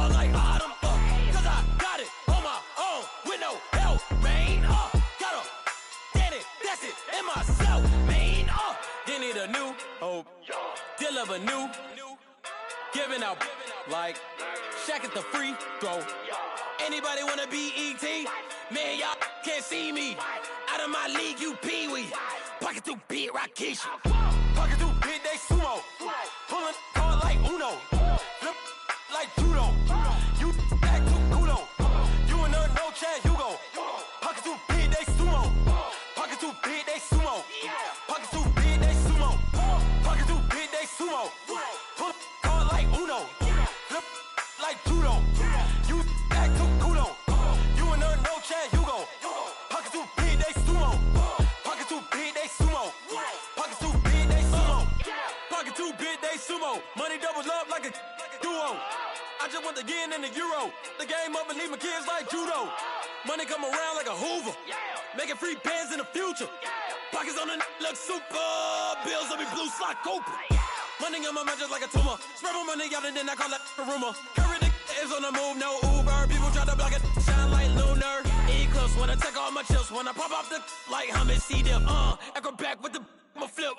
fall like autumn, cause I got it on my own with no help, man. Got a daddy, that's it, and myself, man. They need a new hope, deliver new, giving out like Shaq at the free throw. Anybody wanna be E.T.? Man, y'all can't see me. Out of my league, you pee-wee. Pocket too big, Rakishi. Pocket too big, they sumo. Pulling hard like Uno. Flip like judo. You act too kudo. You and her, no chance, you go. Pocket too big, they sumo. Pocket too big, they sumo. Pocket too big, they sumo. Pocket too big, they sumo. Pull hard like Uno. Flip like judo. You act too kudo. You and her, no chance, you go. Pocket too big, they sumo. Pocket too big, they sumo. Pocket too big, they sumo. Pocket too big, they sumo. Money doubles up like a duo. I just want the yen and the euro. The game up and leave my kids like judo. Money come around like a Hoover. Making free bands in the future. Pockets on the look super. Bills will be blue slot Cooper. Money on my mind just like a tumor. Spread my money out and then I call that a rumor. Curry the is on the move, no Uber. People try to block it, shine like lunar. Eclipse when I take all my chips. When I pop off the like Hummus, see them. Echo back with the my flip.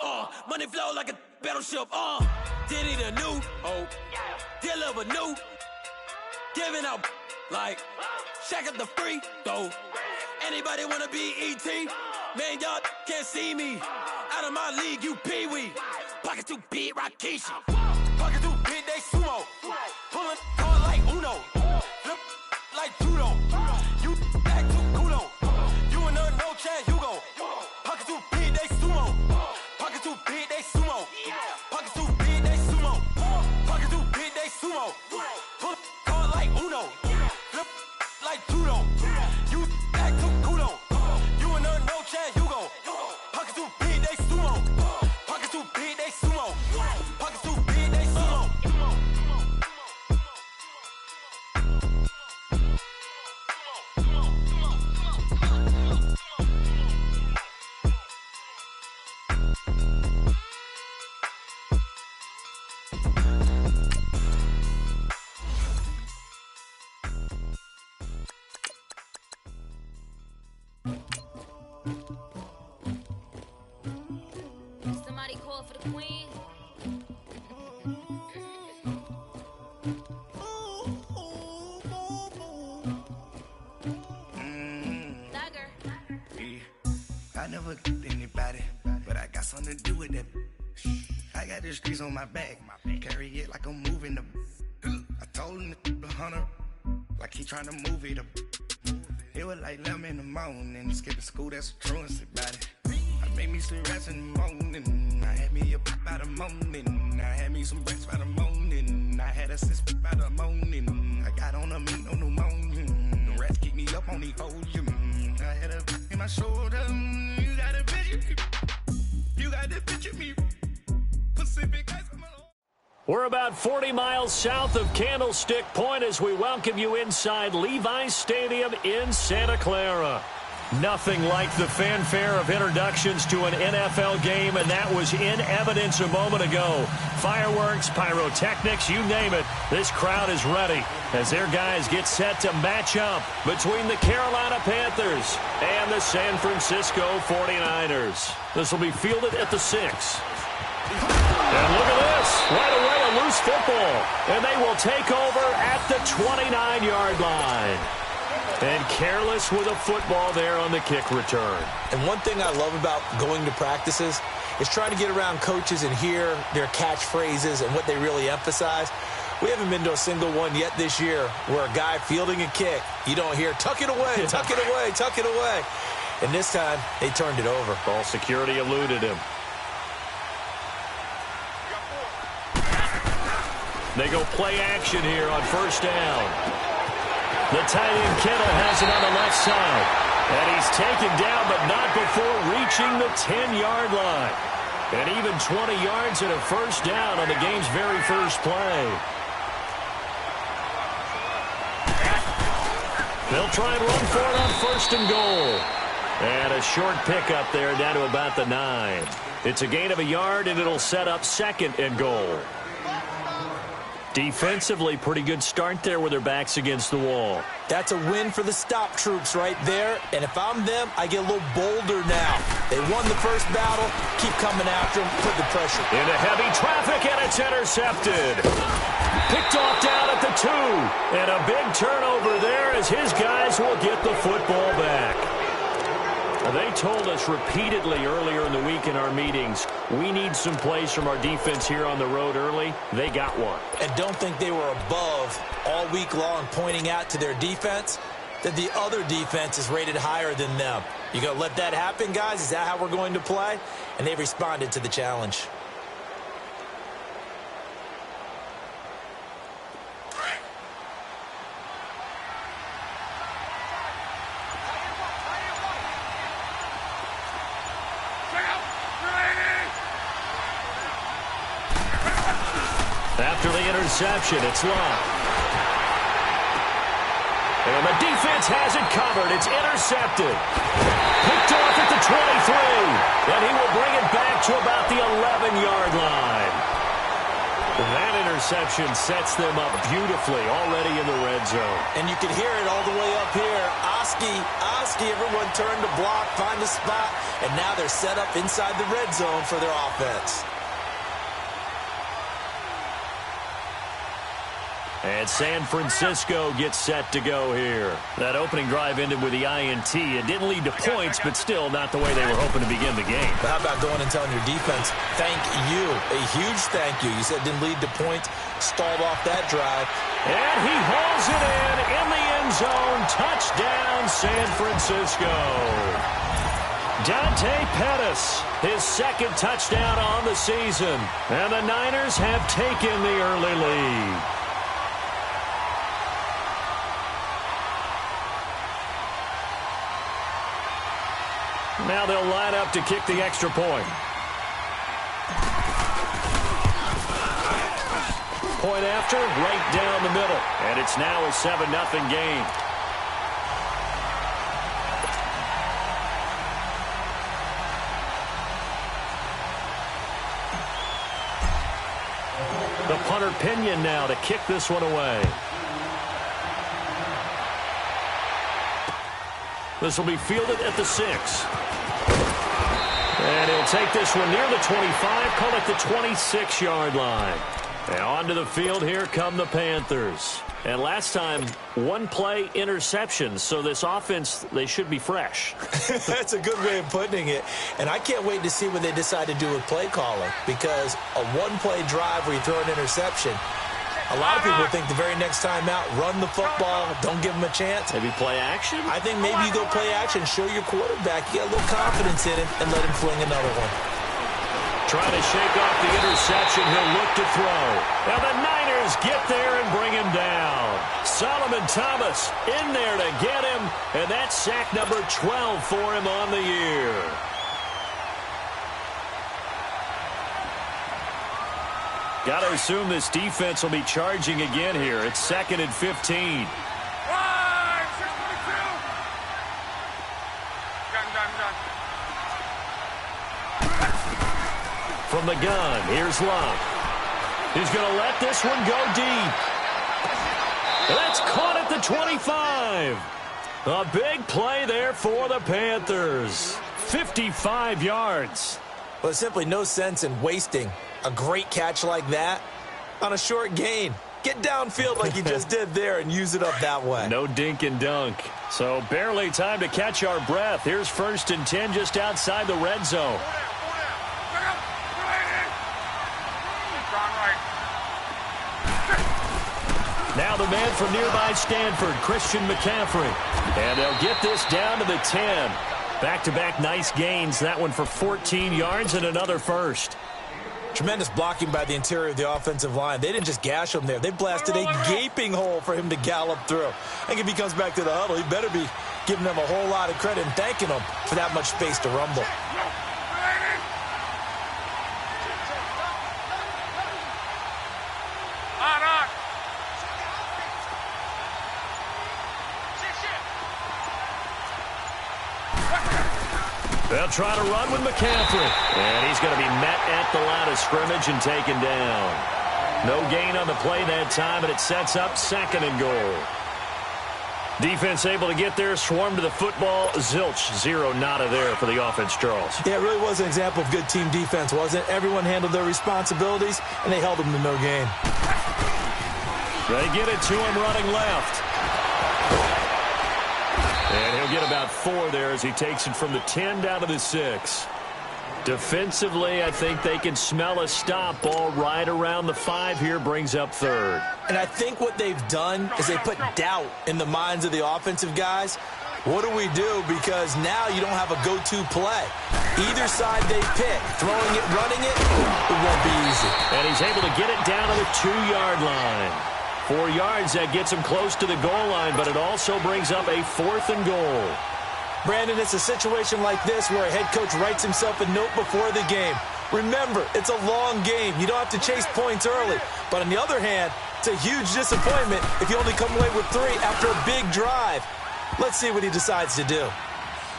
Money flow like a battleship. Diddy the new hope, deliver new. Giving out like Shaq at the free throw. Anybody wanna be E.T.? Man, y'all can't see me. Out of my league, you pee-wee. Pocket too big, Rakishi. Pocket too big, they sumo. Pulling hard like Uno. Flip like judo. You act too kudo. You and her, no chance, you go. Pocket too big, they sumo. Pocket too big, they sumo. Pocket too big, they sumo. Pocket too big, they sumo. Pull hard like Uno. Flip like judo. You act too kudo. You and her, no chance, you go. Pocket too big, they sumo. Pocket too big, they sumo. Pocket too big, they sumo. Somebody call for the queen. Dagger. I never killed anybody, but I got something to do with that. I got the streets on my back, carry it like I'm moving the. I told him the hunter, like he trying to move it up. It was like 11 in the morning, skipping school, that's a truancy about it. I made me some rats in the morning, I had me a by the morning, I had me some breaks by the morning, I had a sis by the morning, I got on a meat on the morning, the rats keep me up on the podium, I had a in my shoulder, you got a picture me, you got to picture me, Pacific Ice. We're about 40 miles south of Candlestick Point as we welcome you inside Levi's Stadium in Santa Clara. Nothing like the fanfare of introductions to an NFL game, and that was in evidence a moment ago. Fireworks, pyrotechnics, you name it. This crowd is ready as their guys get set to match up between the Carolina Panthers and the San Francisco 49ers. This will be fielded at the 6. And look at this. Right away, a loose football. And they will take over at the 29-yard line. And careless with a football there on the kick return. And one thing I love about going to practices is trying to get around coaches and hear their catchphrases and what they really emphasize. We haven't been to a single one yet this year where a guy fielding a kick, you don't hear, tuck it away, tuck it away, tuck it away. And this time, they turned it over. Ball security eluded him. They go play action here on first down. The tight end Kittle has it on the left side. And he's taken down, but not before reaching the 10-yard line. And even 20 yards and a first down on the game's very first play. They'll try and run for it on first and goal. And a short pickup there down to about the 9. It's a gain of a yard, and it'll set up second and goal. Defensively, pretty good start there with their backs against the wall. That's a win for the stop troops right there. And if I'm them, I get a little bolder now. They won the first battle. Keep coming after them. Put the pressure. Into heavy traffic, and it's intercepted. Picked off down at the 2. And a big turnover there as his guys will get the football back. They told us repeatedly earlier in the week in our meetings, we need some plays from our defense here on the road early. They got one. And don't think they were above all week long pointing out to their defense that the other defense is rated higher than them. You going to let that happen, guys? Is that how we're going to play? And they responded to the challenge. After the interception, it's Love. And the defense has it covered. It's intercepted. Picked off at the 23. And he will bring it back to about the 11-yard line. That interception sets them up beautifully already in the red zone. And you can hear it all the way up here. Oski, everyone turned to block, find a spot, and now they're set up inside the red zone for their offense. And San Francisco gets set to go here. That opening drive ended with the INT. It didn't lead to points, but still not the way they were hoping to begin the game. But how about going and telling your defense, thank you, a huge thank you. You said it didn't lead to points, stalled off that drive. And he hauls it in the end zone. Touchdown, San Francisco. Dante Pettis, his second touchdown on the season. And the Niners have taken the early lead. Now they'll line up to kick the extra point. Point after, right down the middle. And it's now a 7-0 game. The punter Pinion now to kick this one away. This will be fielded at the 6. And he'll take this one near the 25, call it the 26-yard line. And onto the field, here come the Panthers. And last time, one play interception, so this offense, they should be fresh. That's a good way of putting it. And I can't wait to see what they decide to do with play calling, because a one-play drive where you throw an interception, a lot of people think the very next time out, run the football, don't give them a chance. Maybe play action? I think maybe you go play action, show your quarterback, you get a little confidence in him, and let him fling another one. Trying to shake off the interception, he'll look to throw. Now the Niners get there and bring him down. Solomon Thomas in there to get him, and that's sack number 12 for him on the year. Got to assume this defense will be charging again here. It's 2nd and 15. From the gun, here's Love. He's going to let this one go deep. That's caught at the 25. A big play there for the Panthers. 55 yards. Well, there's simply no sense in wasting a great catch like that on a short gain. Get downfield like you just did there and use it up that way. No dink and dunk. So barely time to catch our breath. Here's 1st and 10 just outside the red zone. Now the man from nearby Stanford, Christian McCaffrey. And they'll get this down to the 10. Back-to-back nice gains. That one for 14 yards and another first. Tremendous blocking by the interior of the offensive line. They didn't just gash him there. They blasted a gaping hole for him to gallop through. I think if he comes back to the huddle, he better be giving them a whole lot of credit and thanking them for that much space to rumble. They'll try to run with McCaffrey. And he's going to be met at the line of scrimmage and taken down. No gain on the play that time, and it sets up 2nd and goal. Defense able to get there, swarm to the football. Zilch, 0 nada there for the offense, Charles. Yeah, it really was an example of good team defense, wasn't it? Everyone handled their responsibilities, and they held them to no gain. They get it to him running left. And he'll get about 4 there as he takes it from the 10 down to the 6. Defensively, I think they can smell a stop. Ball right around the 5 here, brings up 3rd. And I think what they've done is they put doubt in the minds of the offensive guys. What do we do? Because now you don't have a go-to play. Either side they pick, throwing it, running it, it won't be easy. And he's able to get it down to the 2-yard line. 4 yards, that gets him close to the goal line, but it also brings up a 4th and goal. Brandon, it's a situation like this where a head coach writes himself a note before the game. Remember, it's a long game. You don't have to chase points early. But on the other hand, it's a huge disappointment if you only come away with 3 after a big drive. Let's see what he decides to do.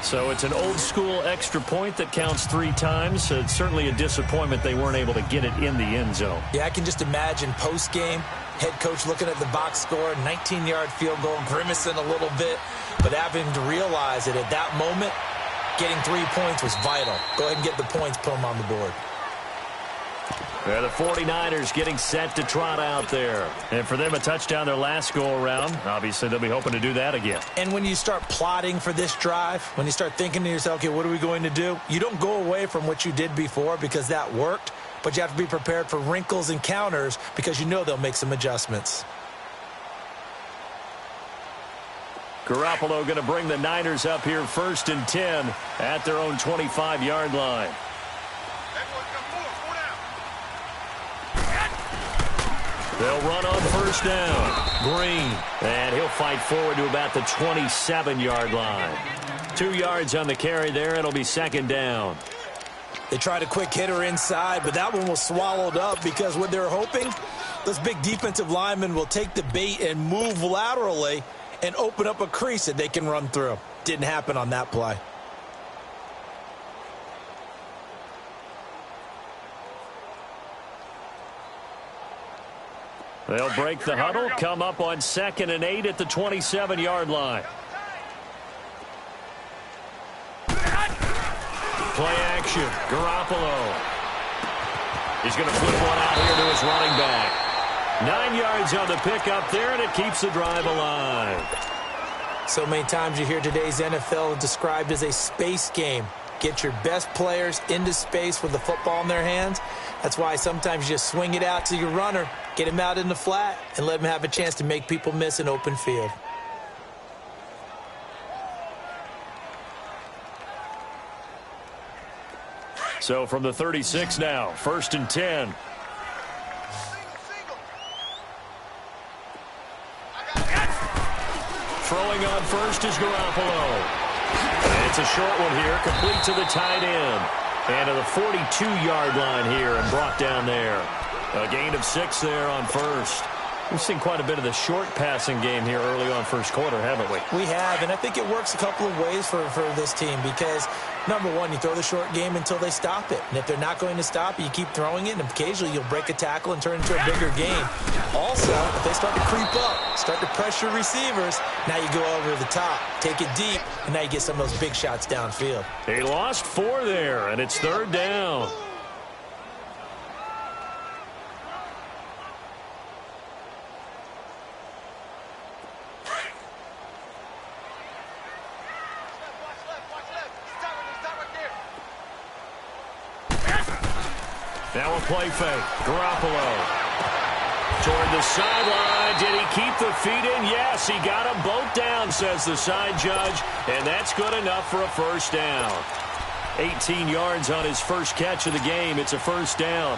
So it's an old-school extra point that counts 3 times. It's certainly a disappointment they weren't able to get it in the end zone. Yeah, I can just imagine post-game, head coach looking at the box score, 19-yard field goal, grimacing a little bit, but having to realize that at that moment, getting 3 points was vital. Go ahead and get the points, put them on the board. Yeah, the 49ers getting set to trot out there. And for them, a touchdown their last go-around. Obviously, they'll be hoping to do that again. And when you start plotting for this drive, when you start thinking to yourself, okay, what are we going to do? You don't go away from what you did before because that worked, but you have to be prepared for wrinkles and counters because you know they'll make some adjustments. Garoppolo going to bring the Niners up here 1st and 10 at their own 25-yard line. They'll run on 1st down. Green. And he'll fight forward to about the 27-yard line. 2 yards on the carry there. It'll be 2nd down. They tried a quick hitter inside, but that one was swallowed up because what they're hoping, those big defensive linemen will take the bait and move laterally and open up a crease that they can run through. Didn't happen on that play. They'll break the huddle, come up on 2nd and 8 at the 27-yard line. Play action. Garoppolo. He's going to flip one out here to his running back. 9 yards on the pickup there, and it keeps the drive alive. So many times you hear today's NFL described as a space game. Get your best players into space with the football in their hands. That's why sometimes you just swing it out to your runner, get him out in the flat, and let him have a chance to make people miss an open field. So from the 36 now, 1st and 10. Throwing on 1st is Garoppolo. And it's a short one here, complete to the tight end. And to the 42-yard line here and brought down there. A gain of 6 there on 1st. We've seen quite a bit of the short passing game here early on 1st quarter, haven't we? We have, and I think it works a couple of ways for this team because, number one, you throw the short game until they stop it. And if they're not going to stop it, you keep throwing it, and occasionally you'll break a tackle and turn it into a bigger game. Also, if they start to creep up, start to pressure receivers, now you go over the top, take it deep, and now you get some of those big shots downfield. He lost 4 there, and it's 3rd down. Now a play fake. Garoppolo. Toward the sideline. Did he keep the feet in? Yes, he got them both down, says the side judge. And that's good enough for a 1st down. 18 yards on his first catch of the game. It's a 1st down.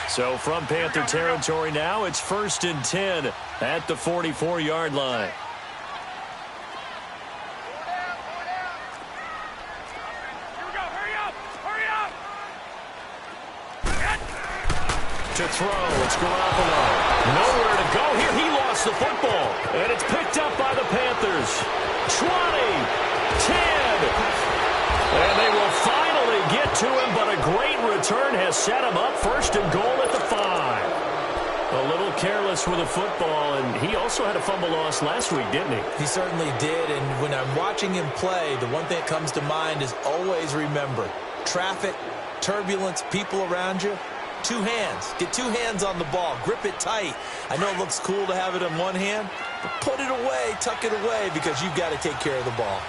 So from Panther territory now, it's 1st and 10 at the 44-yard line. To throw, it's Garoppolo. Nowhere to go here. He lost the football. And it's picked up by the Panthers. 20, 10. And they will finally to him, but a great return has set him up first and goal at the 5. A little careless with the football, and he also had a fumble loss last week, didn't he? He certainly did, and when I'm watching him play, the one thing that comes to mind is always remember, traffic, turbulence, people around you, 2 hands. Get 2 hands on the ball. Grip it tight. I know it looks cool to have it in one hand, but put it away, tuck it away, because you've got to take care of the ball.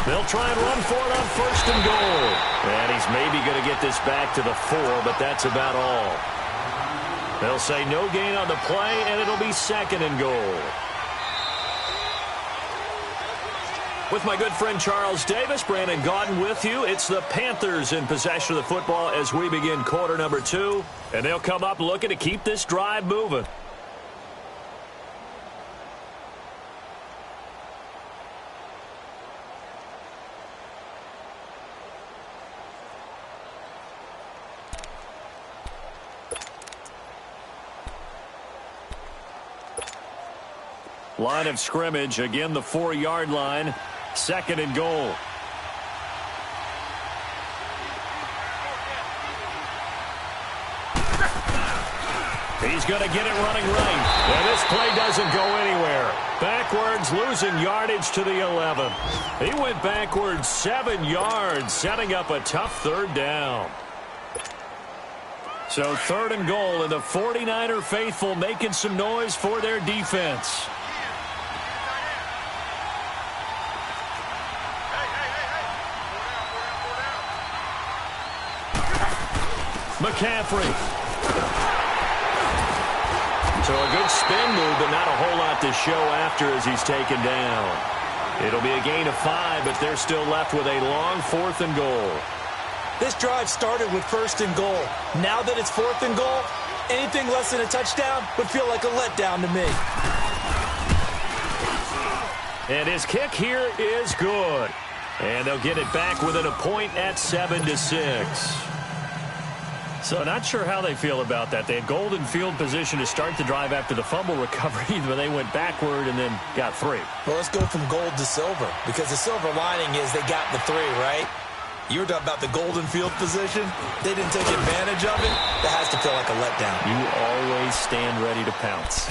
They'll try and run for it on first and goal. And he's maybe going to get this back to the 4, but that's about all. They'll say no gain on the play, and it'll be second and goal. With my good friend Charles Davis, Brandon Gaudin with you. It's the Panthers in possession of the football as we begin quarter number 2. And they'll come up looking to keep this drive moving. Line of scrimmage, again the 4-yard line, second and goal. He's going to get it running right. And this play doesn't go anywhere. Backwards, losing yardage to the 11. He went backwards 7 yards, setting up a tough third down. So third and goal, and the 49er faithful making some noise for their defense. McCaffrey. So a good spin move, but not a whole lot to show after as he's taken down. It'll be a gain of 5, but they're still left with a long 4th and goal. This drive started with first and goal. Now that it's 4th and goal, anything less than a touchdown would feel like a letdown to me. And his kick here is good. And they'll get it back within a point at 7-6. So not sure how they feel about that. They had golden field position to start the drive after the fumble recovery, but they went backward and then got 3. Well, let's go from gold to silver, because the silver lining is they got the 3, right? You were talking about the golden field position. They didn't take advantage of it. That has to feel like a letdown. You always stand ready to pounce.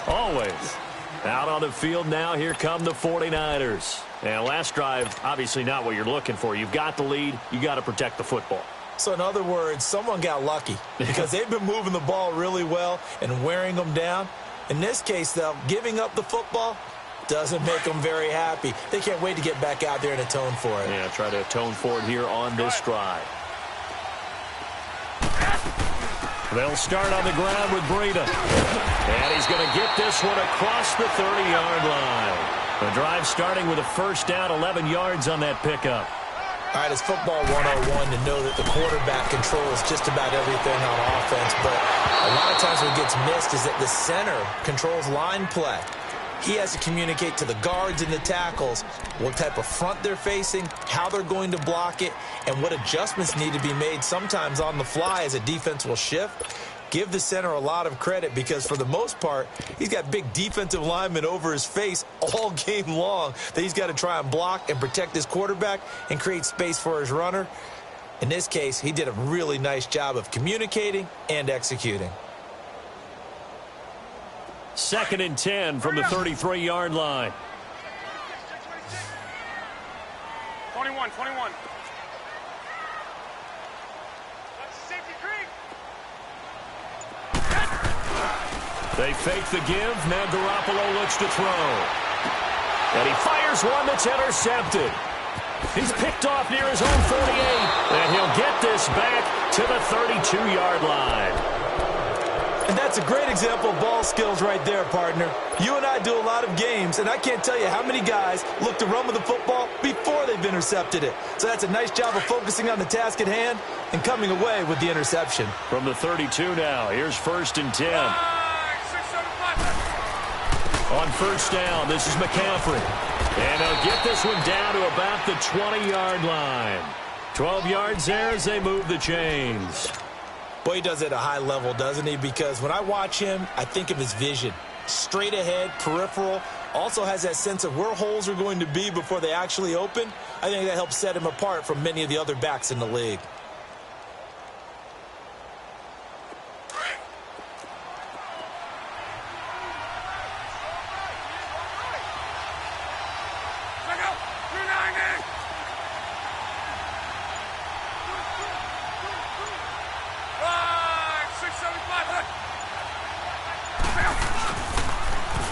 Always. Out on the field now, here come the 49ers. And last drive, obviously not what you're looking for. You've got the lead. You got to protect the football. So in other words, someone got lucky because they've been moving the ball really well and wearing them down. In this case, though, giving up the football doesn't make them very happy. They can't wait to get back out there and atone for it. Yeah, try to atone for it here on this drive. They'll start on the ground with Breida. And he's going to get this one across the 30-yard line. The drive starting with a first down, 11 yards on that pickup. All right, it's football 101 to know that the quarterback controls just about everything on offense, but a lot of times what gets missed is that the center controls line play. He has to communicate to the guards and the tackles what type of front they're facing, how they're going to block it, and what adjustments need to be made sometimes on the fly as a defense will shift. Give the center a lot of credit because for the most part, he's got big defensive linemen over his face all game long that he's got to try and block and protect his quarterback and create space for his runner. In this case, he did a really nice job of communicating and executing. 2nd and 10 from the 33-yard line. 21. They fake the give. Now Garoppolo looks to throw. And he fires one that's intercepted. He's picked off near his own 48. And he'll get this back to the 32-yard line. And that's a great example of ball skills right there, partner. You and I do a lot of games, and I can't tell you how many guys look to run with the football before they've intercepted it. So that's a nice job of focusing on the task at hand and coming away with the interception. From the 32 now, here's 1st and 10. On first down, this is McCaffrey. And they'll get this one down to about the 20-yard line. 12 yards there as they move the chains. Boy, he does it at a high level, doesn't he? Because when I watch him, I think of his vision. Straight ahead, peripheral, Also has that sense of where holes are going to be before they actually open. I think that helps set him apart from many of the other backs in the league.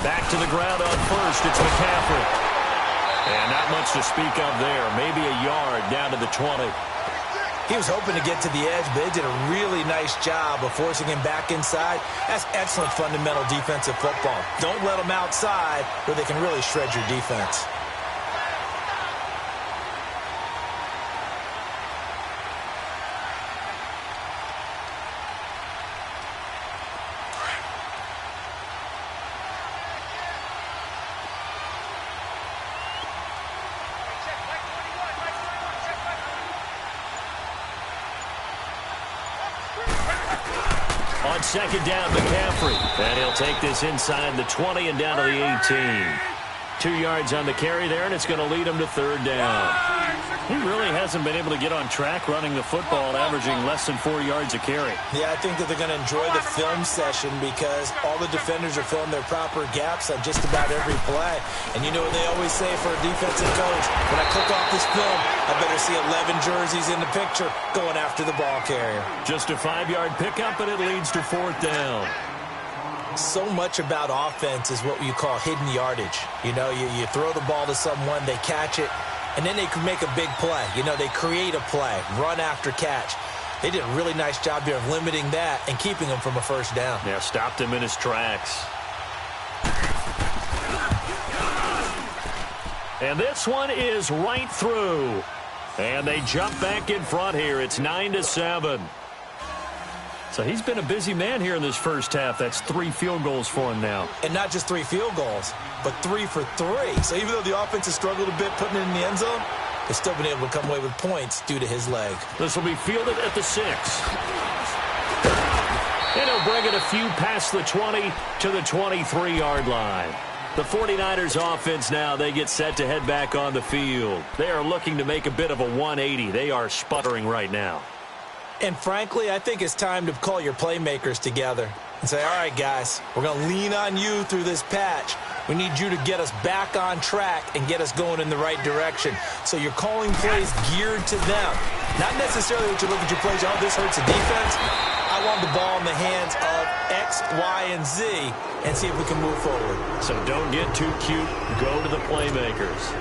Back to the ground on first. It's McCaffrey. And not much to speak of there. Maybe a yard down to the 20. He was hoping to get to the edge, but they did a really nice job of forcing him back inside. That's excellent fundamental defensive football. Don't let them outside where they can really shred your defense. On second down, McCaffrey. And he'll take this inside the 20 and down to the 18. 2 yards on the carry there, and it's going to lead him to third down. He really hasn't been able to get on track running the football, averaging less than 4 yards a carry. Yeah, I think that they're going to enjoy the film session because all the defenders are filling their proper gaps on just about every play. And you know what they always say for a defensive coach? When I click off this film, I better see 11 jerseys in the picture going after the ball carrier. Just a 5-yard pickup, and it leads to fourth down. So much about offense is what you call hidden yardage. You know, you throw the ball to someone, they catch it, and then they can make a big play. You know, they create a play, run after catch. They did a really nice job here of limiting that and keeping him from a first down. Yeah, stopped him in his tracks. And this one is right through. And they jump back in front here. It's 9-7. So he's been a busy man here in this first half. That's 3 field goals for him now. And not just 3 field goals, but 3 for 3. So even though the offense has struggled a bit putting it in the end zone, they've still been able to come away with points due to his leg. This will be fielded at the 6. And he'll bring it a few past the 20 to the 23-yard line. The 49ers offense now, they get set to head back on the field. They are looking to make a bit of a 180. They are sputtering right now. And frankly, I think it's time to call your playmakers together and say, all right, guys, we're going to lean on you through this patch. We need you to get us back on track and get us going in the right direction. So you're calling plays geared to them. Not necessarily that you look at your plays, oh, this hurts the defense. I want the ball in the hands of X, Y, and Z and see if we can move forward. So don't get too cute. Go to the playmakers.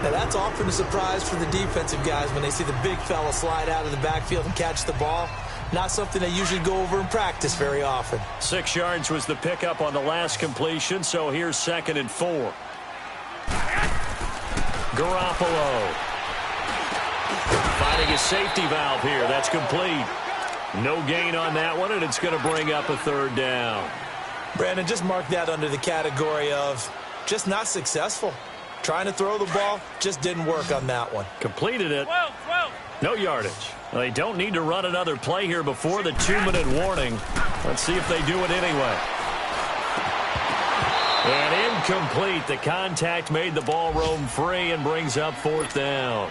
Now, that's often a surprise for the defensive guys when they see the big fella slide out of the backfield and catch the ball. Not something they usually go over in practice very often. 6 yards was the pickup on the last completion, so here's 2nd and 4. Garoppolo. Finding a safety valve here. That's complete. No gain on that one, and it's going to bring up a third down. Brandon, just mark that under the category of just not successful. Trying to throw the ball, just didn't work on that one. Completed it. No yardage. They don't need to run another play here before the 2-minute warning. Let's see if they do it anyway. And incomplete. The contact made the ball roam free and brings up fourth down.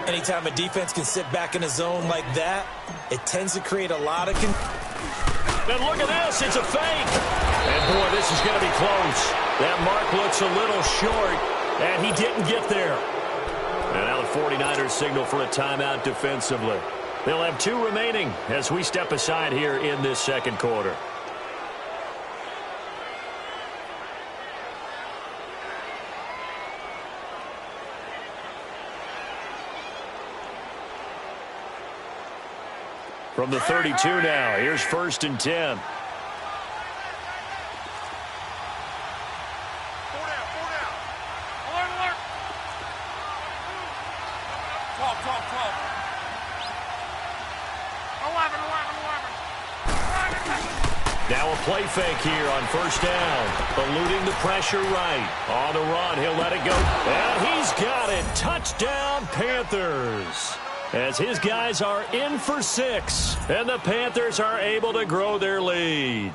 Anytime a defense can sit back in a zone like that, it tends to create a lot of and look at this. It's a fake. And, boy, this is going to be close. That mark looks a little short, and he didn't get there. And now the 49ers signal for a timeout defensively. They'll have 2 remaining as we step aside here in this second quarter. From the 32 now, here's 1st and 10. Now a play fake here on 1st down. Eluding the pressure right. On the run, he'll let it go. And he's got it. Touchdown, Panthers. As his guys are in for 6. And the Panthers are able to grow their lead.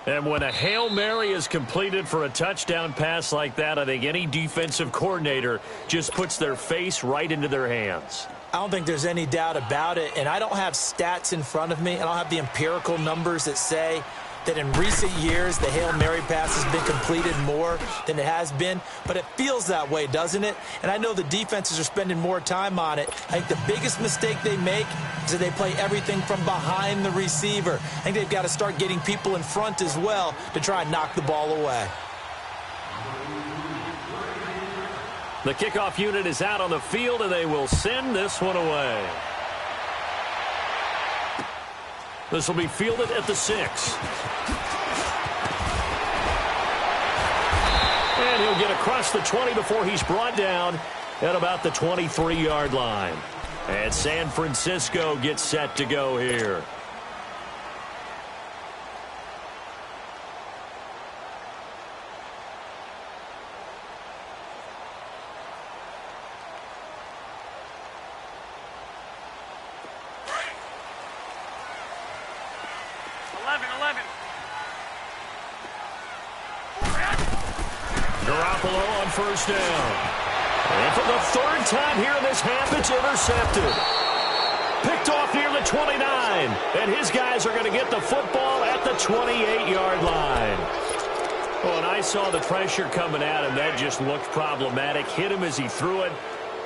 And when a Hail Mary is completed for a touchdown pass like that, I think any defensive coordinator just puts their face right into their hands. I don't think there's any doubt about it, and I don't have stats in front of me. I don't have the empirical numbers that say that in recent years the Hail Mary pass has been completed more than it has been, but it feels that way, doesn't it? And I know the defenses are spending more time on it. I think the biggest mistake they make is that they play everything from behind the receiver. I think they've got to start getting people in front as well to try and knock the ball away. The kickoff unit is out on the field, and they will send this one away. This will be fielded at the 6. And he'll get across the 20 before he's brought down at about the 23-yard line. And San Francisco gets set to go here. Garoppolo on first down. And for the third time here in this half, it's intercepted. Picked off near the 29. And his guys are going to get the football at the 28-yard line. Oh, and I saw the pressure coming at him. That just looked problematic. Hit him as he threw it,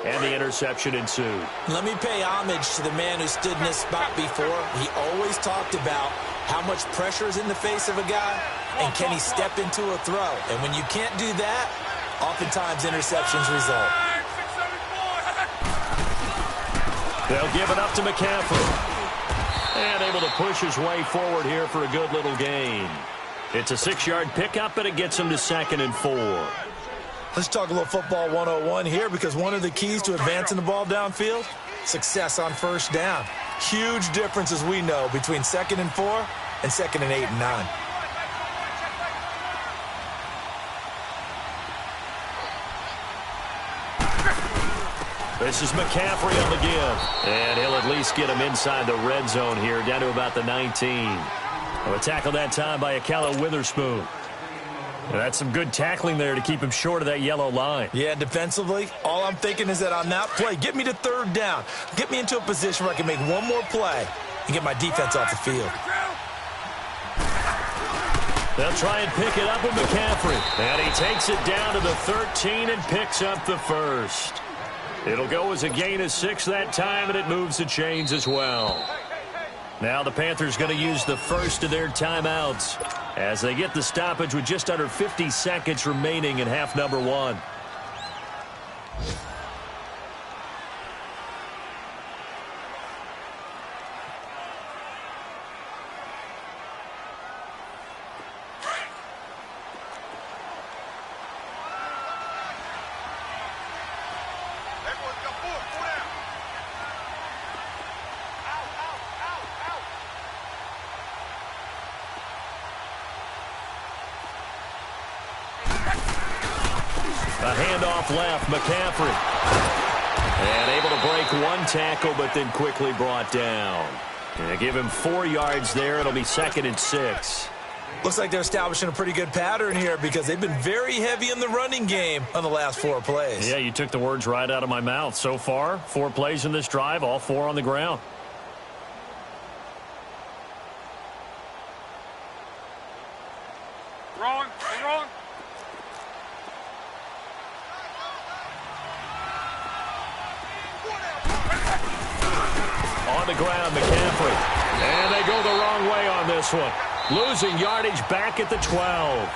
and the interception ensued. Let me pay homage to the man who stood in this spot before. He always talked about how much pressure is in the face of a guy, and can he step into a throw? And when you can't do that, oftentimes interceptions result. They'll give it up to McCaffrey. And able to push his way forward here for a good little gain. It's a 6-yard pickup, and it gets him to 2nd and 4. Let's talk a little football 101 here, because one of the keys to advancing the ball downfield, success on first down. Huge difference, as we know, between 2nd and 4 and 2nd and 8 and 9. This is McCaffrey on the give. And he'll at least get him inside the red zone here, down to about the 19. A tackle that time by Akella Witherspoon. And that's some good tackling there to keep him short of that yellow line. Yeah, defensively, all I'm thinking is that on that play, get me to 3rd down. Get me into a position where I can make one more play and get my defense off the field. They'll try and pick it up with McCaffrey. And he takes it down to the 13 and picks up the first. It'll go as a gain of 6 that time, and it moves the chains as well. Now the Panthers going to use the first of their timeouts as they get the stoppage with just under 50 seconds remaining in half number 1. A handoff left, McCaffrey. And able to break one tackle, but then quickly brought down. And give him 4 yards there. It'll be 2nd and 6. Looks like they're establishing a pretty good pattern here, because they've been very heavy in the running game on the last 4 plays. Yeah, you took the words right out of my mouth. So far, 4 plays in this drive, all 4 on the ground. Rolling, rolling. On the ground, McCaffrey. And they go the wrong way on this one. Losing yardage back at the 12.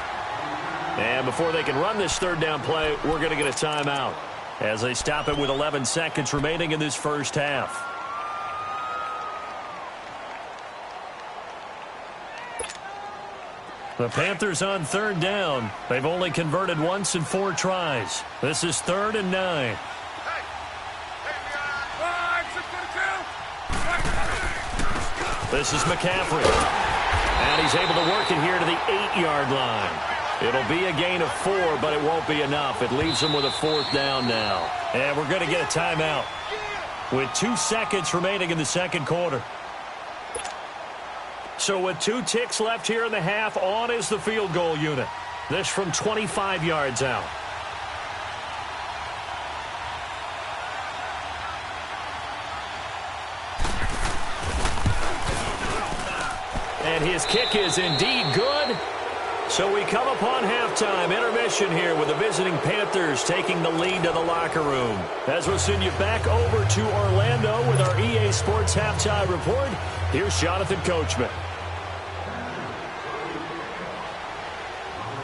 And before they can run this 3rd down play, we're going to get a timeout as they stop it with 11 seconds remaining in this first half. The Panthers on 3rd down. They've only converted once in 4 tries. This is 3rd and 9. This is McCaffrey. And he's able to work it here to the 8-yard line. It'll be a gain of 4, but it won't be enough. It leaves him with a 4th down now. And we're going to get a timeout with 2 seconds remaining in the 2nd quarter. So with 2 ticks left here in the half, on is the field goal unit. This from 25 yards out. And his kick is indeed good. So we come upon halftime intermission here with the visiting Panthers taking the lead to the locker room. As we'll send you back over to Orlando with our EA Sports Halftime Report, here's Jonathan Coachman.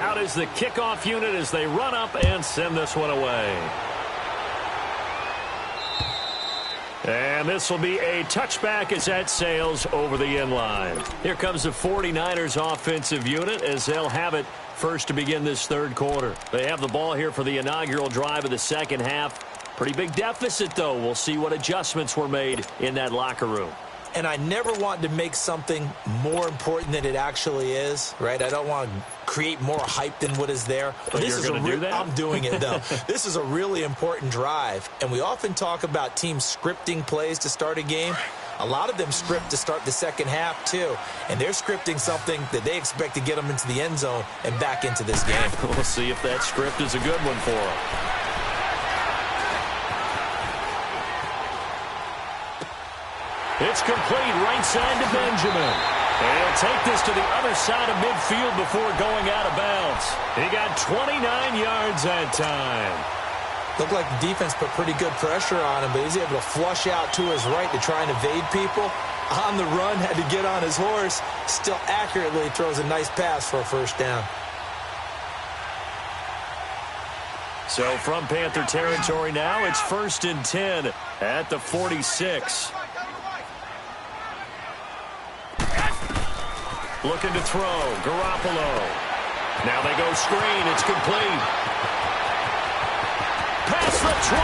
Out is the kickoff unit as they run up and send this one away. And this will be a touchback as that sails over the end line. Here comes the 49ers offensive unit as they'll have it first to begin this third quarter. They have the ball here for the inaugural drive of the second half. Pretty big deficit, though. We'll see what adjustments were made in that locker room. And I never want to make something more important than it actually is, right? I don't want to create more hype than what is there. But this is going to do that? I'm doing it, though. This is a really important drive. And we often talk about teams scripting plays to start a game. A lot of them script to start the second half, too. And they're scripting something that they expect to get them into the end zone and back into this game. We'll see if that script is a good one for them. It's complete right side to Benjamin. And he'll take this to the other side of midfield before going out of bounds. He got 29 yards that time. Looked like the defense put pretty good pressure on him, but he's able to flush out to his right to try and evade people. On the run, had to get on his horse. Still accurately throws a nice pass for a first down. So from Panther territory now, it's 1st and 10 at the 46. Looking to throw, Garoppolo. Now they go screen, it's complete. Past the 20.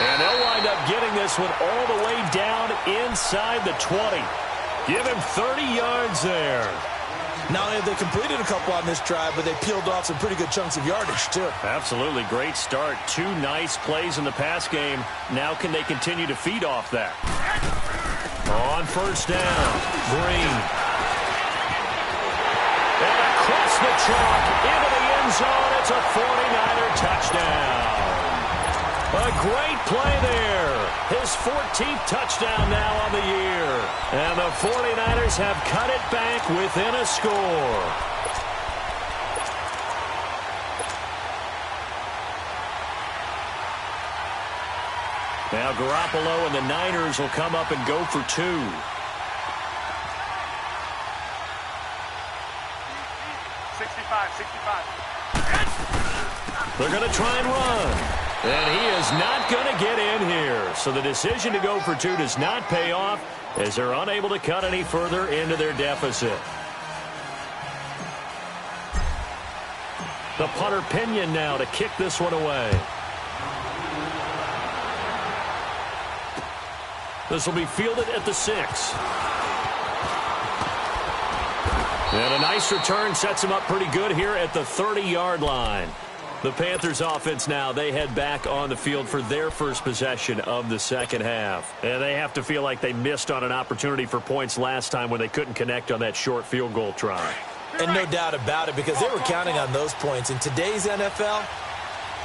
And they'll wind up getting this one all the way down inside the 20. Give him 30 yards there. Not only have they completed a couple on this drive, but they peeled off some pretty good chunks of yardage, too. Absolutely. Great start. 2 nice plays in the pass game. Now can they continue to feed off that? On first down, Green. And across the chalk into the end zone. It's a 49er touchdown. A great play there. His 14th touchdown now on the year. And the 49ers have cut it back within a score. Now Garoppolo and the Niners will come up and go for 2. They're going to try and run. And he is not going to get in here. So the decision to go for 2 does not pay off as they're unable to cut any further into their deficit. The punter Pinion now to kick this one away. This will be fielded at the 6. And a nice return sets him up pretty good here at the 30-yard line. The Panthers offense now, they head back on the field for their first possession of the second half. And they have to feel like they missed on an opportunity for points last time when they couldn't connect on that short field goal try. And no doubt about it, because they were counting on those points. In today's NFL,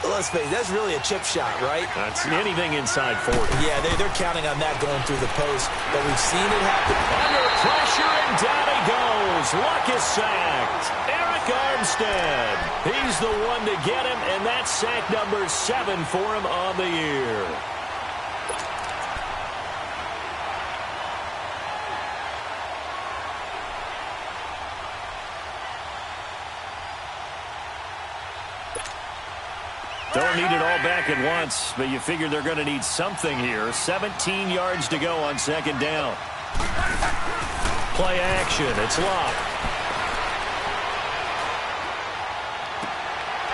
let's face it, that's really a chip shot, right? That's anything inside 40. Yeah, they're counting on that going through the post. But we've seen it happen. Under pressure, and down he goes. Luck is sacked. Armstead. He's the one to get him, and that's sack number 7 for him on the year. Don't need it all back at once, but you figure they're going to need something here. 17 yards to go on second down. Play action. It's Locke.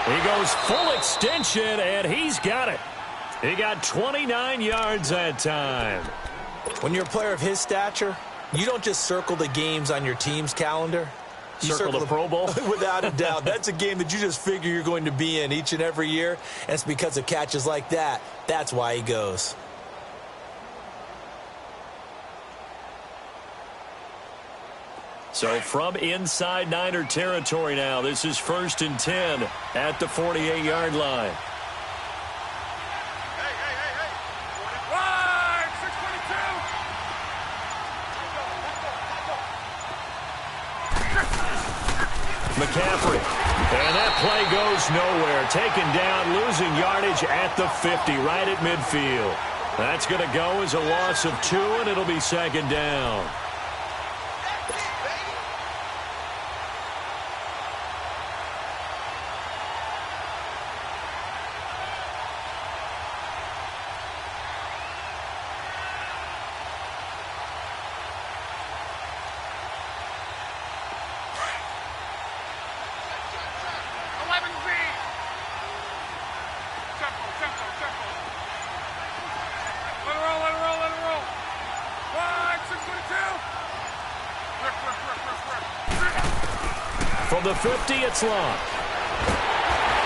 He goes full extension, and he's got it. He got 29 yards that time. When you're a player of his stature, you don't just circle the games on your team's calendar. You circle the Pro Bowl? Without a doubt. That's a game that you just figure you're going to be in each and every year, and it's because of catches like that. That's why he goes. So from inside Niner territory now, this is 1st and 10 at the 48-yard line. McCaffrey. And that play goes nowhere. Taken down, losing yardage at the 50, right at midfield. That's going to go as a loss of 2, and it'll be 2nd down. From the 50, it's long.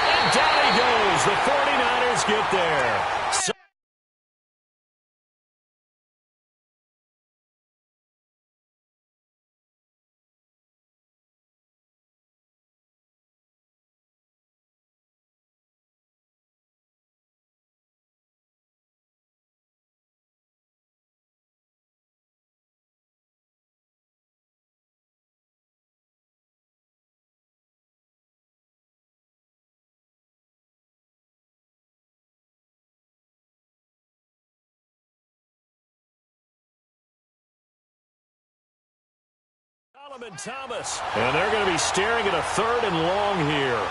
And down he goes. The 49ers get there. Thomas, and they're going to be staring at a 3rd and long here.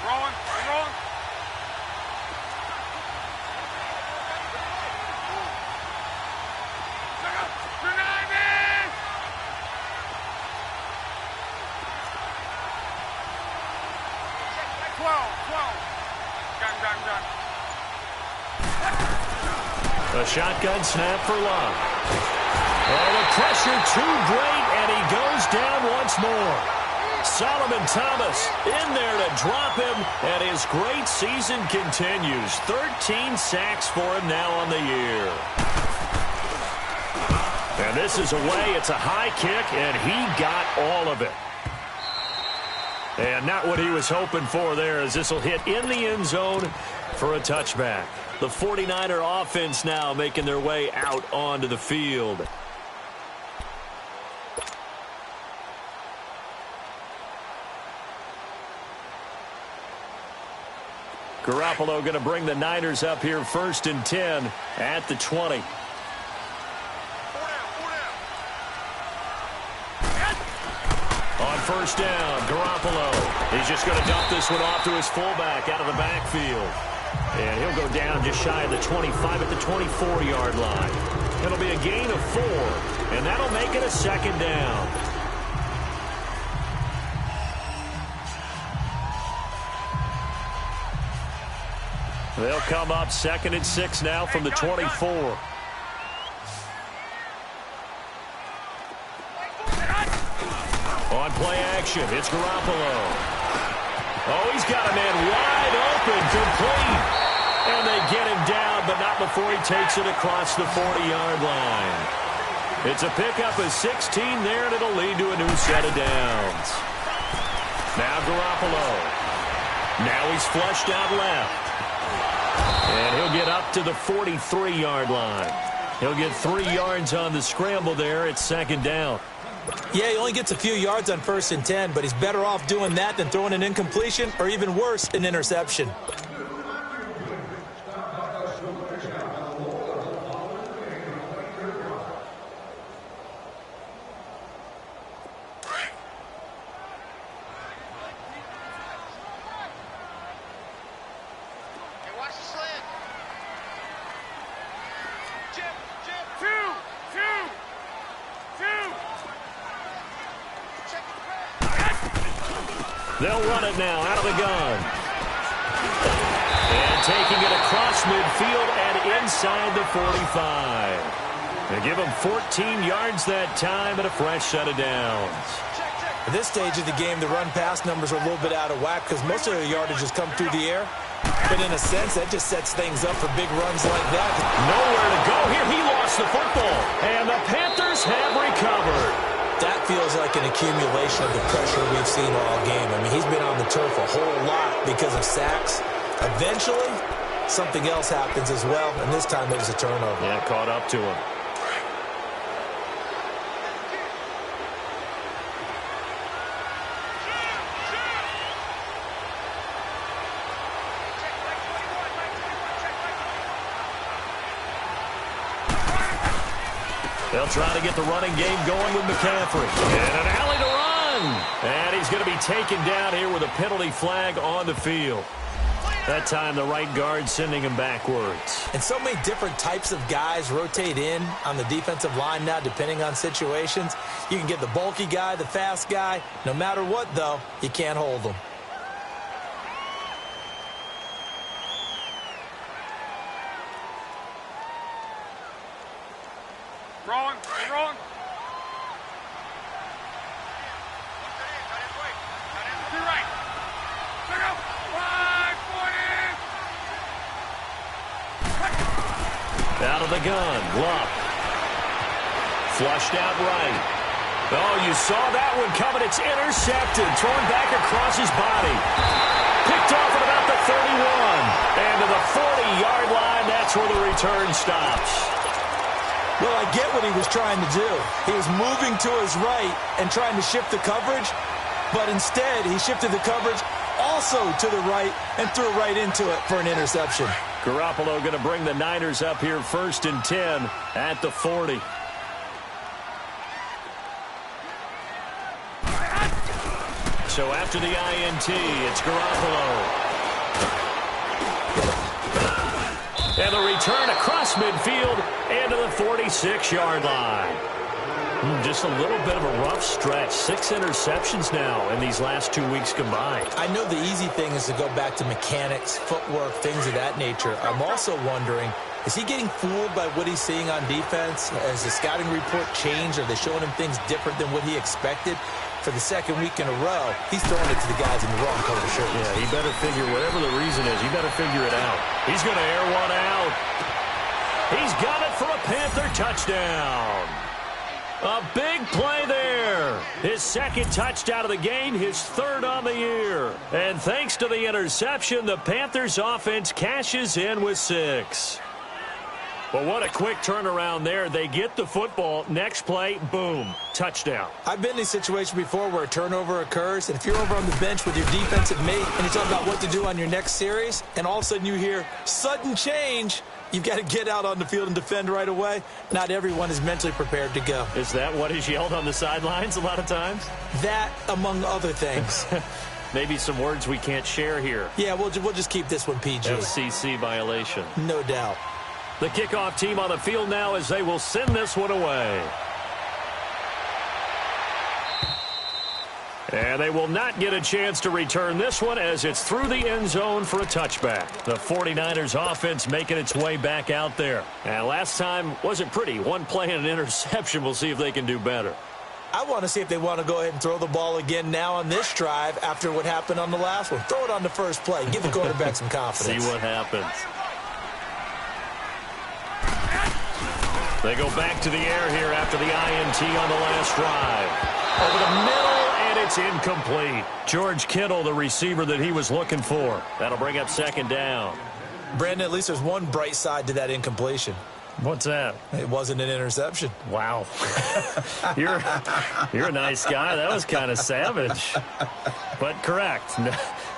Rolling. 12. Gun. A shotgun snap for Love. Oh, the pressure too great, and he goes down once more. Solomon Thomas in there to drop him, and his great season continues. 13 sacks for him now on the year. And this is away. It's a high kick, and he got all of it. And not what he was hoping for there, as this will hit in the end zone for a touchback. The 49er offense now making their way out onto the field. Garoppolo going to bring the Niners up here 1st and 10 at the 20. On 1st down, Garoppolo. He's just going to dump this one off to his fullback out of the backfield. And he'll go down just shy of the 25 at the 24-yard line. It'll be a gain of 4, and that'll make it a 2nd down. They'll come up 2nd and 6 now from the 24. On play action, it's Garoppolo. Oh, he's got a man wide open, complete. And they get him down, but not before he takes it across the 40-yard line. It's a pickup of 16 there, and it'll lead to a new set of downs. Now Garoppolo. Now he's flushed out left. And he'll get up to the 43-yard line. He'll get 3 yards on the scramble there. It's 2nd down. Yeah, he only gets a few yards on 1st and 10, but he's better off doing that than throwing an incompletion or even worse, an interception. They'll run it now out of the gun. And taking it across midfield and inside the 45. They give him 14 yards that time and a fresh set of downs. At this stage of the game, the run-pass numbers are a little bit out of whack because most of their yardage has come through the air. But in a sense, that just sets things up for big runs like that. Nowhere to go here. He lost the football. And the Panthers have recovered. That feels like an accumulation of the pressure we've seen all game. I mean, he's been on the turf a whole lot because of sacks. Eventually, something else happens as well, and this time it was a turnover. Yeah, caught up to him. They'll try to get the running game going with McCaffrey. And an alley to run. And he's going to be taken down here with a penalty flag on the field. That time the right guard sending him backwards. And so many different types of guys rotate in on the defensive line now depending on situations. You can get the bulky guy, the fast guy. No matter what, though, you can't hold them. Rolling. Rolling. To your right. Check out. 540. Out of the gun. Luck. Flushed out right. Oh, you saw that one coming. It's intercepted. Thrown back across his body. Picked off at about the 31. And to the 40-yard line, that's where the return stops. Well, I get what he was trying to do. He was moving to his right and trying to shift the coverage, but instead he shifted the coverage also to the right and threw right into it for an interception. Garoppolo going to bring the Niners up here 1st and 10 at the 40. So after the INT, it's Garoppolo. And the return across midfield and to the 46-yard line. Just a little bit of a rough stretch. 6 interceptions now in these last 2 weeks combined. I know the easy thing is to go back to mechanics, footwork, things of that nature. I'm also wondering, is he getting fooled by what he's seeing on defense? Has the scouting report changed? Are they showing him things different than what he expected? For the second week in a row, he's throwing it to the guys in the wrong color shirt. Yeah, he better figure, whatever the reason is, he better figure it out. He's going to air one out. He's got it for a Panther touchdown. A big play there. His second touchdown of the game, his 3rd on the year. And thanks to the interception, the Panthers offense cashes in with 6. But what a quick turnaround there. They get the football. Next play, boom, touchdown. I've been in a situation before where a turnover occurs, and if you're over on the bench with your defensive mate and you talk about what to do on your next series, and all of a sudden you hear sudden change, you've got to get out on the field and defend right away. Not everyone is mentally prepared to go. Is that what is yelled on the sidelines a lot of times? That, among other things. Maybe some words we can't share here. Yeah, we'll just keep this one PG. FCC violation. No doubt. The kickoff team on the field now as they will send this one away. And they will not get a chance to return this one as it's through the end zone for a touchback. The 49ers offense making its way back out there. And last time wasn't pretty. One play and an interception. We'll see if they can do better. I want to see if they want to go ahead and throw the ball again now on this drive after what happened on the last one. Throw it on the first play. Give the quarterback some confidence. See what happens. They go back to the air here after the INT on the last drive. Over the middle, and it's incomplete. George Kittle, the receiver that he was looking for. That'll bring up 2nd down. Brandon, at least there's one bright side to that incompletion. What's that? It wasn't an interception. Wow. You're a nice guy. That was kind of savage. But correct.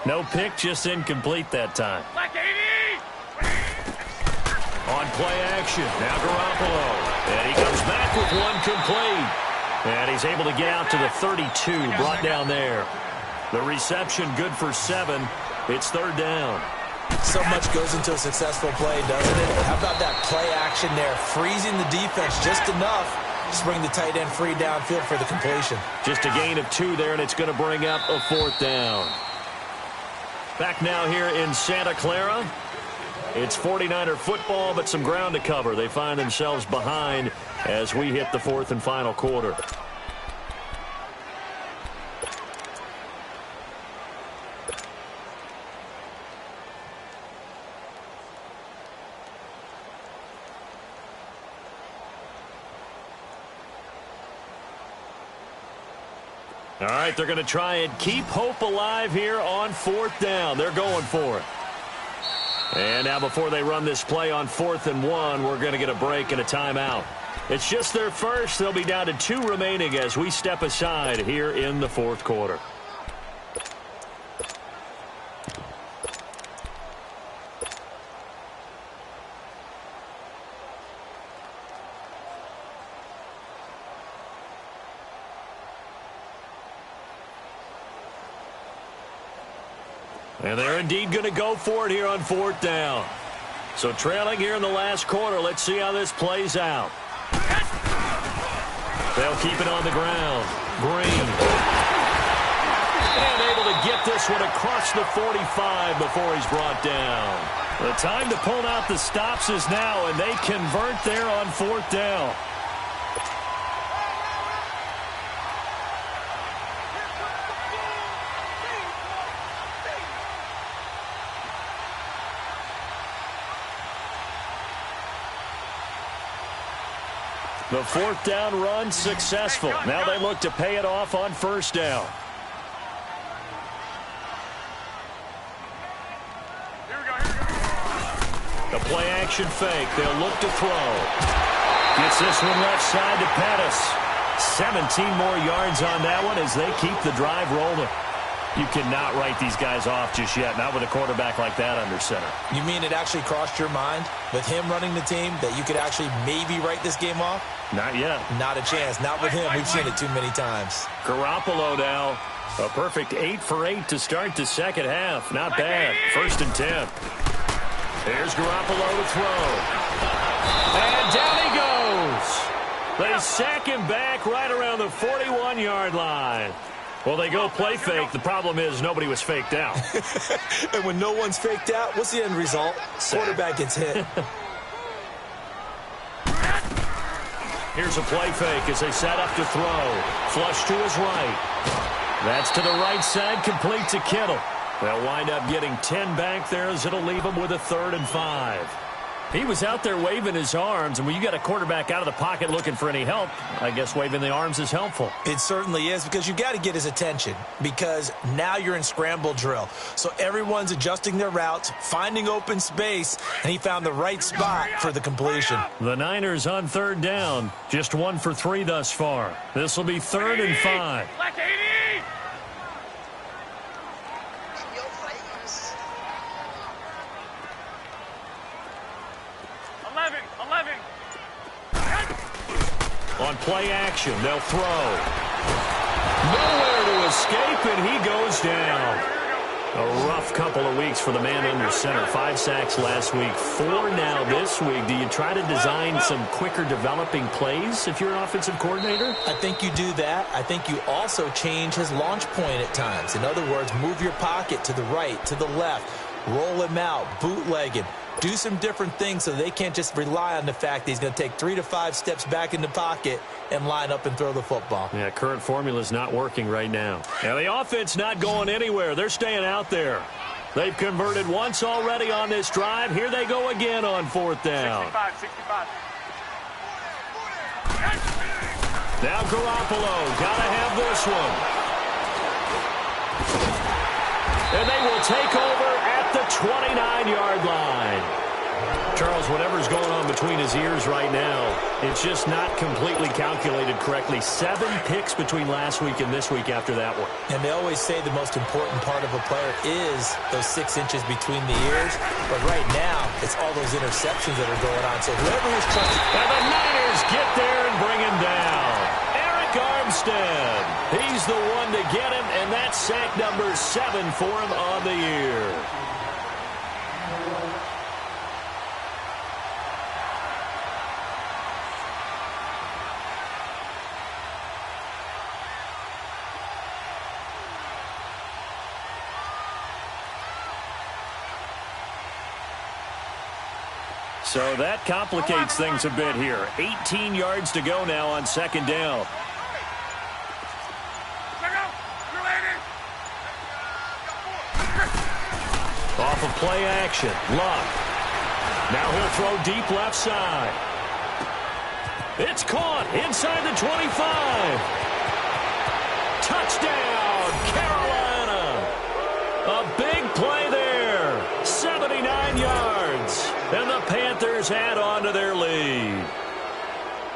No pick, just incomplete that time. On play action, now Garoppolo. And he comes back with one complete. And he's able to get out to the 32, brought down there. The reception good for 7. It's 3rd down. So much goes into a successful play, doesn't it? How about that play action there? Freezing the defense just enough to bring the tight end free downfield for the completion. Just a gain of 2 there, and it's going to bring up a 4th down. Back now here in Santa Clara. It's 49er football, but some ground to cover. They find themselves behind as we hit the fourth and final quarter. All right, they're going to try and keep hope alive here on fourth down. They're going for it. And now before they run this play on 4th and 1, we're going to get a break and a timeout. It's just their first. They'll be down to 2 remaining as we step aside here in the fourth quarter. And they're indeed going to go for it here on 4th down. So trailing here in the last quarter. Let's see how this plays out. They'll keep it on the ground. Green. And able to get this one across the 45 before he's brought down. The time to pull out the stops is now, and they convert there on 4th down. The 4th down run successful. Now they look to pay it off on 1st down. The play action fake. They'll look to throw. Gets this one left side to Pettis. 17 more yards on that one as they keep the drive rolling. You cannot write these guys off just yet, not with a quarterback like that under center. You mean it actually crossed your mind with him running the team that you could actually maybe write this game off? Not yet. Not a chance. Not with him. We've seen it too many times. Garoppolo now. A perfect 8 for 8 to start the second half. Not bad. 1st and 10. Here's Garoppolo to throw. And down he goes. They sack him back right around the 41-yard line. Well, they go play fake. The problem is nobody was faked out. And when no one's faked out, what's the end result? Quarterback gets hit. Here's a play fake as they set up to throw. Flush to his right. That's to the right side, complete to Kittle. They'll wind up getting 10 back there as it'll leave them with a 3rd and 5. He was out there waving his arms, and when you got a quarterback out of the pocket looking for any help, I guess waving the arms is helpful. It certainly is, because you got to get his attention, because now you're in scramble drill. So everyone's adjusting their routes, finding open space, and he found the right spot for the completion. The Niners on 3rd down, just 1 for 3 thus far. This will be 3rd and 5. Black 80! On play action, they'll throw. Nowhere to escape, and he goes down. A rough couple of weeks for the man under center. 5 sacks last week, 4 now this week. Do you try to design some quicker developing plays if you're an offensive coordinator? I think you do that. I think you also change his launch point at times. In other words, move your pocket to the right, to the left, roll him out, bootleg him. Do some different things so they can't just rely on the fact that he's going to take 3 to 5 steps back in the pocket and line up and throw the football. Yeah, current formula is not working right now. Now, the offense not going anywhere. They're staying out there. They've converted once already on this drive. Here they go again on 4th down. 65. Now Garoppolo, got to have this one. And they will take over at the 29-yard line. Charles, whatever's going on between his ears right now, it's just not completely calculated correctly. 7 picks between last week and this week after that one. And they always say the most important part of a player is those 6 inches between the ears. But right now, it's all those interceptions that are going on. So whoever is trusted... And the Niners get there and bring him down. Eric Armstead. He's the one to get him, and that's sack number 7 for him on the year. So that complicates things a bit here. 18 yards to go now on second down. Off of play action. Luck. Now he'll throw deep left side. It's caught inside the 25. Touchdown, Carolina. A big play there. 79 yards. And the Panthers add on to their lead.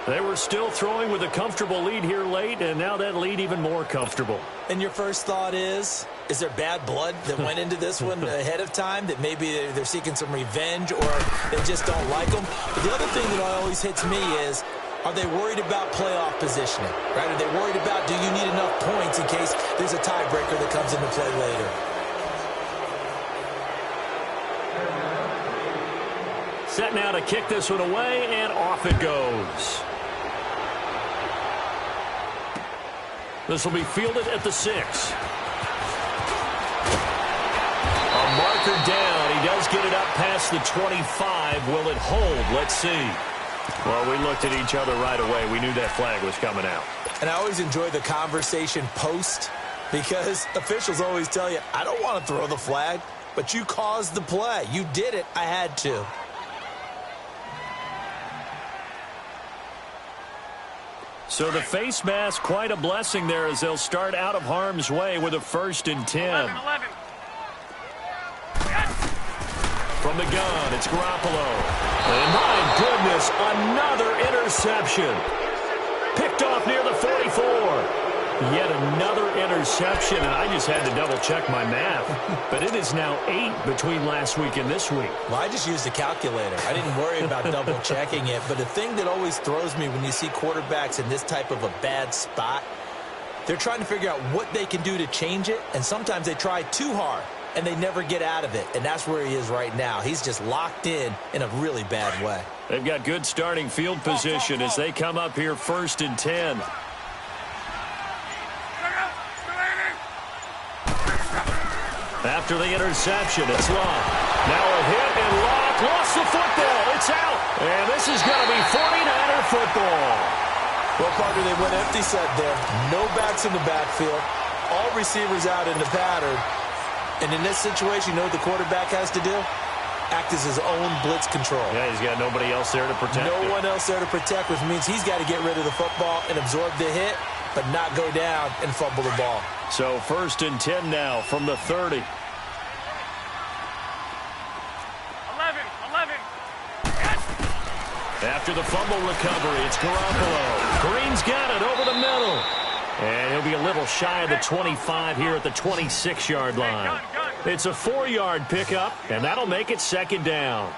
They were still throwing with a comfortable lead here late, and now that lead even more comfortable. And your first thought is there bad blood that went into this one ahead of time, that maybe they're seeking some revenge or they just don't like them? But the other thing that always hits me is, are they worried about playoff positioning? Right? Are they worried about, do you need enough points in case there's a tiebreaker that comes into play later? Set now to kick this one away, and off it goes. This will be fielded at the 6. A marker down. He does get it up past the 25. Will it hold? Let's see. Well, we looked at each other right away. We knew that flag was coming out. And I always enjoy the conversation post, because officials always tell you, I don't want to throw the flag, but you caused the play. You did it. I had to. So the face mask, quite a blessing there as they'll start out of harm's way with a 1st and 10. 11. From the gun, it's Garoppolo. And my goodness, another interception. Picked off near the 44. Yet another interception, and I just had to double-check my math. But it is now 8 between last week and this week. Well, I just used a calculator. I didn't worry about double-checking it. But the thing that always throws me when you see quarterbacks in this type of a bad spot, they're trying to figure out what they can do to change it, and sometimes they try too hard, and they never get out of it. And that's where he is right now. He's just locked in a really bad way. They've got good starting field position as they come up here 1st and 10. After the interception, it's Locke. Now a hit, and Locke lost the football. It's out. And this is going to be 49er football. Well, partner, they went empty set there. No backs in the backfield. All receivers out in the pattern. And in this situation, you know what the quarterback has to do? Act as his own blitz control. Yeah, he's got nobody else there to protect No one else there to protect, which means he's got to get rid of the football and absorb the hit, but not go down and fumble the ball. So 1st and 10 now from the 30. 11. After the fumble recovery, it's Garoppolo. Green's got it over the middle. And he'll be a little shy of the 25 here at the 26-yard line. It's a 4-yard pickup, and that'll make it 2nd down.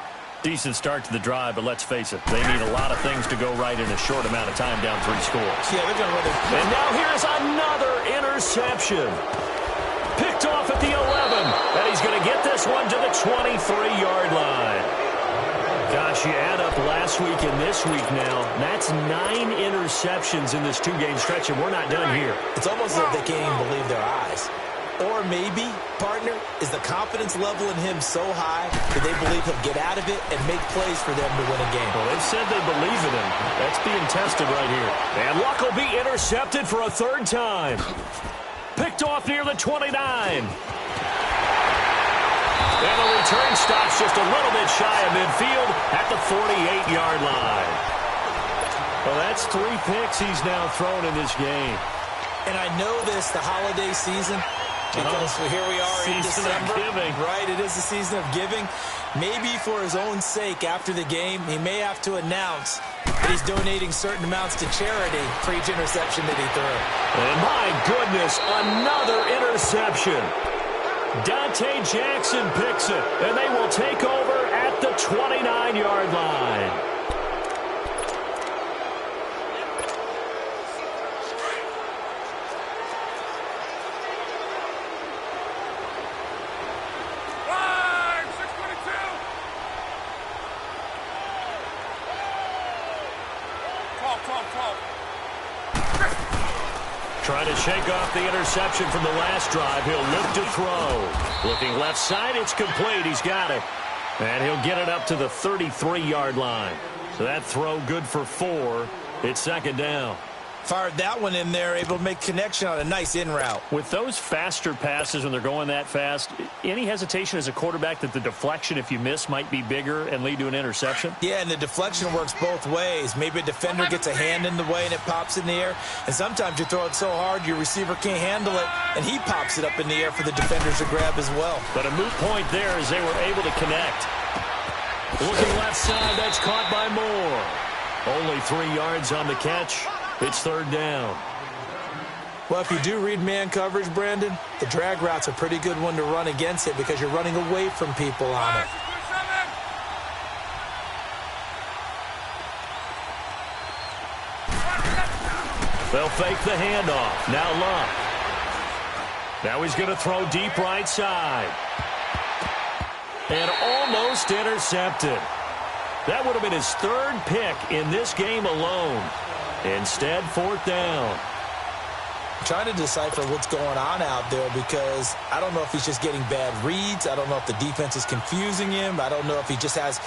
Decent start to the drive, but let's face it, they need a lot of things to go right in a short amount of time down 3 scores. Yeah, they're going to run it. And now here's another interception. Picked off at the 11, and he's going to get this one to the 23-yard line. Gosh, you add up last week and this week now, that's 9 interceptions in this 2-game stretch, and we're not done here. It's almost as if they can't even believe their eyes. Or maybe, partner, is the confidence level in him so high that they believe he'll get out of it and make plays for them to win a game. Well, they've said they believe in him. That's being tested right here. And Luck will be intercepted for a 3rd time. Picked off near the 29. And the return stops just a little bit shy of midfield at the 48-yard line. Well, that's 3 picks he's now thrown in this game. And I know this, the holiday season, because here we are in December. Right, it is the season of giving. Maybe for his own sake, after the game, he may have to announce that he's donating certain amounts to charity for each interception that he threw. And my goodness, another interception. Dante Jackson picks it, and they will take over at the 29-yard line. Trying to shake off the interception from the last drive. He'll look to throw. Looking left side, it's complete. He's got it. And he'll get it up to the 33-yard line. So that throw good for 4. It's second down. Fired that one in there, able to make connection on a nice in route. With those faster passes when they're going that fast, any hesitation as a quarterback that the deflection, if you miss, might be bigger and lead to an interception? Yeah, and the deflection works both ways. Maybe a defender gets a hand in the way and it pops in the air. And sometimes you throw it so hard your receiver can't handle it, and he pops it up in the air for the defenders to grab as well. But a moot point there as they were able to connect. Looking left side, that's caught by Moore. Only 3 yards on the catch. It's third down. Well, if you do read man coverage, Brandon, the drag route's a pretty good one to run against it because you're running away from people on it. They'll fake the handoff. Now Luck. Now he's going to throw deep right side. And almost intercepted. That would have been his 3rd pick in this game alone. Instead, 4th down. I'm trying to decipher what's going on out there because I don't know if he's just getting bad reads. I don't know if the defense is confusing him. I don't know if he just has,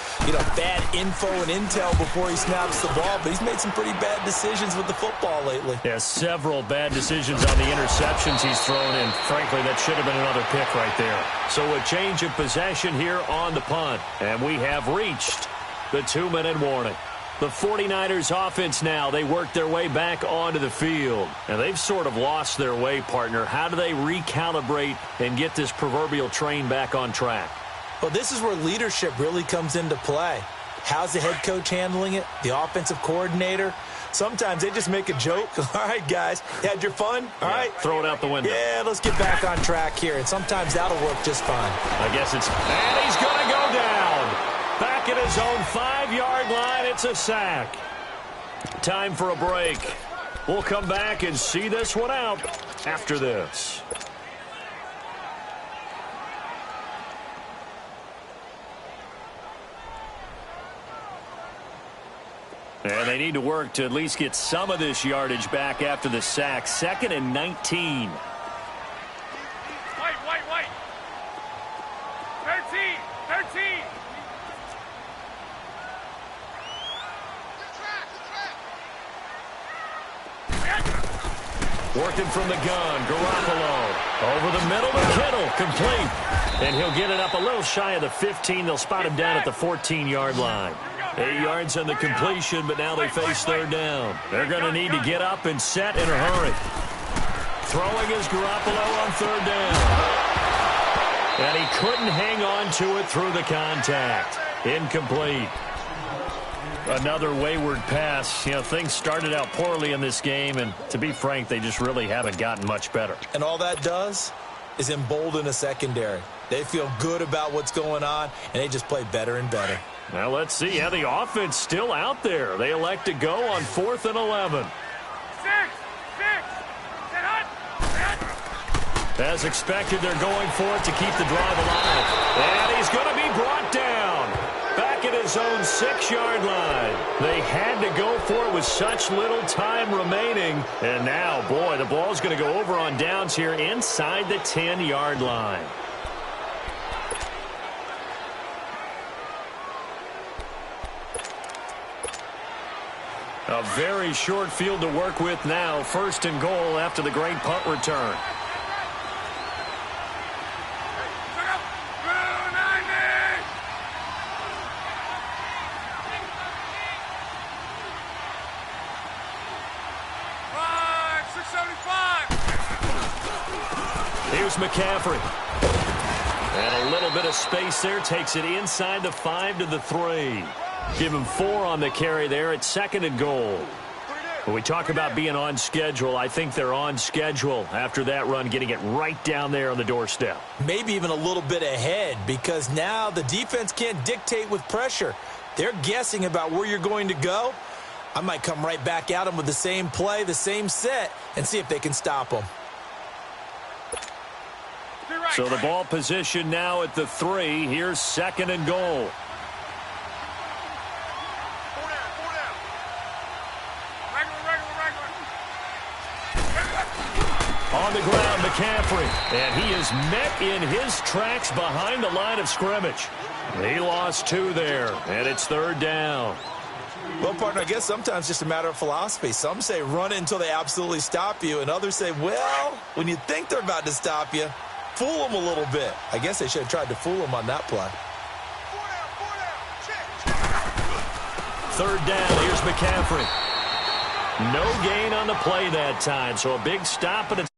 bad info and intel before he snaps the ball. But he's made some pretty bad decisions with the football lately. Yeah, several bad decisions on the interceptions he's thrown, and frankly, that should have been another pick right there. So a change of possession here on the punt, and we have reached the 2-minute warning. The 49ers offense now, they work their way back onto the field. And they've sort of lost their way, partner. How do they recalibrate and get this proverbial train back on track? Well, this is where leadership really comes into play. How's the head coach handling it? The offensive coordinator? Sometimes they just make a joke. All right, guys, you had your fun? All right. Throw it out the window. Yeah, let's get back on track here. And sometimes that'll work just fine. I guess it's... And he's going to go down. Back at his own 5-yard line, it's a sack. Time for a break. We'll come back and see this one out after this. And they need to work to at least get some of this yardage back after the sack. 2nd and 19. White. 13. Working from the gun, Garoppolo. Over the middle to Kittle, complete. And he'll get it up a little shy of the 15. They'll spot him down at the 14-yard line. 8 yards on the completion, but now they face third down. They're going to need to get up and set in a hurry. Throwing is Garoppolo on third down. And he couldn't hang on to it through the contact. Incomplete. Another wayward pass. Things started out poorly in this game, and to be frank, they just really haven't gotten much better. And all that does is embolden a secondary. They feel good about what's going on, and they just play better and better. Now let's see. Yeah, the offense still out there. They elect to go on 4th and 11. 6. Set hot. As expected, they're going for it to keep the drive alive. And he's going to be brought down. Back at his own 6-yard line. They had to go for it with such little time remaining. And now, boy, the ball's going to go over on downs here inside the 10-yard line. A very short field to work with now. 1st and goal after the great punt return. Here's McCaffrey. And a little bit of space there. Takes it inside the 5 to the 3. Give him 4 on the carry there at 2nd and goal. When we talk about being on schedule, I think they're on schedule after that run, getting it right down there on the doorstep. Maybe even a little bit ahead, because now the defense can't dictate with pressure. They're guessing about where you're going to go. I might come right back at them with the same play, the same set, and see if they can stop them. So the ball position now at the 3. Here's 2nd and goal. On the ground, McCaffrey. And he is met in his tracks behind the line of scrimmage. He lost 2 there, and it's 3rd down. Well, partner, I guess sometimes just a matter of philosophy. Some say run it until they absolutely stop you, and others say, well, when you think they're about to stop you, fool them a little bit. I guess they should have tried to fool them on that play. 3rd down, here's McCaffrey. No gain on the play that time, so a big stop, and it's